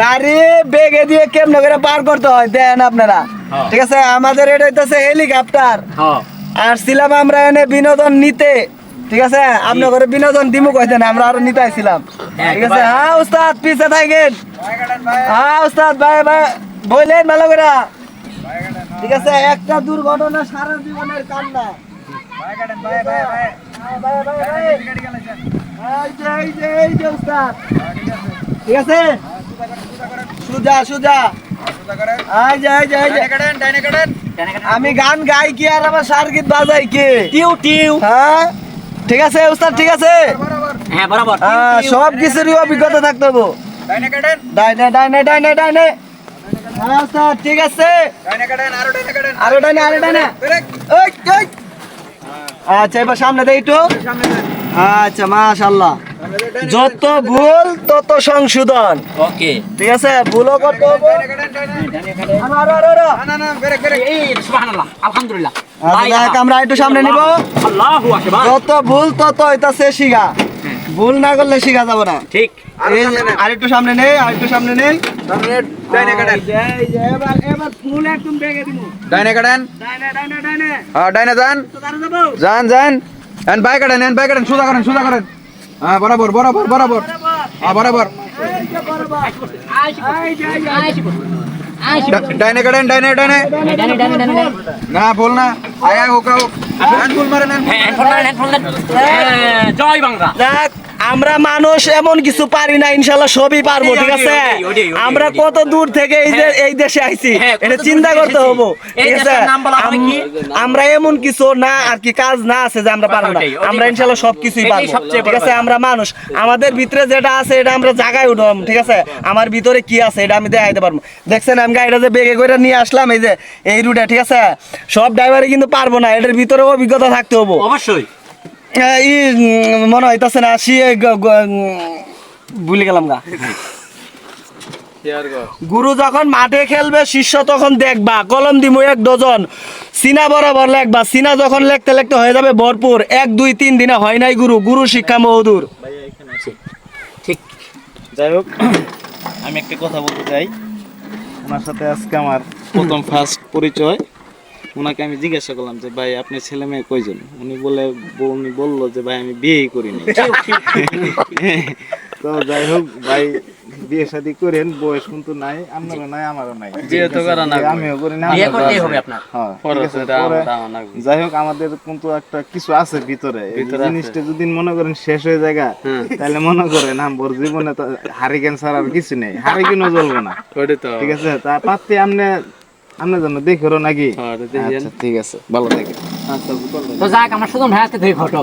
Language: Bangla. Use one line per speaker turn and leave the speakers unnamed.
গাড়ি বেগে দিয়ে কেমনে করে পার করতে হয় দেন আপনারা, ঠিক আছে? আমাদের এটা হইতেছে হেলিকপ্টার, আর ছিলাম আমরা এনে বিনোদন নিতে, ঠিক আছে? আপনার ঘরে বিনোদন দিমু কইতেন, আমরা আরো নিতে আইছিলাম, ঠিক আছে? হ্যাঁ উস্তাদ পিছে থাকেন, হ্যাঁ উস্তাদ ভাই ভাই বললেন ভালো করে, ঠিক আছে? একটা দুর্ঘটনা সারা জীবনের কান্না। এই যে উস্তাদ, ঠিক আছে? সুজা সুজা, আমি গান গাই কি আর আমার সারগীত বাজাই কি? টিউ টিউ। হ্যাঁ ঠিক আছে উস্তাদ, ঠিক আছে?
হ্যাঁ বরাবর।
সব কিছুরই অভিজ্ঞতা থাকতে হবে। ডাইনে ডাইনে ডাইনে ডাইনে। হ্যাঁ উস্তাদ ঠিক আছে। আরো ডাইনে আরো ডাইনে। ওই ওই। আচ্ছা এবার সামনে দেই একটু। আচ্ছা মাশাআল্লাহ, যত ভুল তত সংশোধন।
ওকে
ঠিক আছে, ভুলও করতে হবে।
এই সুবহানাল্লাহ আলহামদুলিল্লাহ।
আচ্ছা আমরা একটু সামনে নিব।
আল্লাহু আকবার।
যত ভুল তত হইতাছে শিখা, ভুল না করলে শিখা যাব না।
ঠিক।
আর একটু সামনে নেই, আর একটু সামনে নেই। এবার ফুল একদম বেগে দিব।
ডাইনে কাটেন,
ডাইনে ডাইনে ডাইনে।
হ্যাঁ ডাইনে যান,
তারে যাব।
যান যান, এন বাই কাটেন, এন বাই কাটেন, সুদা করেন, সুদা করেন। হ্যাঁ বরাবর বরাবর বরাবর, হ্যাঁ বরাবর। ডাইনে কাটেন, ডাইনে ডাইনে। না ভুল না, আয়া হোক হোক। হ্যান্ড ফুল মারেন,
জয় বাংলা।
দেখ আমরা মানুষ এমন কিছু পারি না, ইনশাআল্লাহ সবই পারবো, ঠিক আছে? আমরা কত দূর থেকে এই দেশে আইছি, এটা চিন্তা করতে হবে, ঠিক আছে? আমরা এমন কিছু না আর কি কাজ না আছে যে আমরা পারবো না, আমরা ইনশাআল্লাহ সবকিছুই পারবো, ঠিক আছে? আমরা মানুষ, আমাদের ভিতরে যেটা আছে এটা আমরা জায়গায় উঠাম, ঠিক আছে? আমার ভিতরে কি আছে এটা আমি দেখাইতে পারবো। দেখছেন আমি গাড়িটা যে বেগে করে নিয়ে আসলাম এই যে এই রুটে, ঠিক আছে? সব ড্রাইভারই কিন্তু পারবো না, এটার ভিতরে অভিজ্ঞতা থাকতে হবে
অবশ্যই।
মনে হইতাছে না, ভুলে গেলাম গা। গুরু যখন মাঠে খেলবে শিষ্য তখন দেখবা, কলম দিমু 1 ডজন, সিনা বরাবর লেখবা, সিনা যখন লিখতে লিখতে হয়ে যাবে ভরপুর, 1 2 3 দিনে হয় নাই গুরু, গুরু শিক্ষা মহদূর।
ঠিক।
যাই হোক, আমি একটা কথা বলতে চাই। ওনার সাথে আজকে আমার প্রথম ফার্স্ট পরিচয়। ওনাকে আমি জিজ্ঞাসা করলাম যে ভাই আপনি ছেলে মেয়ে কয়জন? উনি বললো যে ভাই আমি বিয়েই করিনি। তো যাই হোক ভাই, বিয়ে শাদী করেন, বয়স কিন্তু নাই, আপনারও নাই আমারও নাই, আমিও করি না। যাই হোক আমাদের কিন্তু একটা কিছু আছে ভিতরে, জিনিসটা যদি মনে করেন শেষ হয়ে যায় তাহলে মনে করেন আমার জীবনে হারিকেন ছাড়া আর কিছু নেই, হারিকেনও জ্বলবো না, ঠিক আছে? তা পাত্তি আপনার জন্য দেখো নাকি? আচ্ছা ঠিক আছে, ভালো থাকেন।
তো যাক আমরা সুজন ভাই আজকে দুই ফটো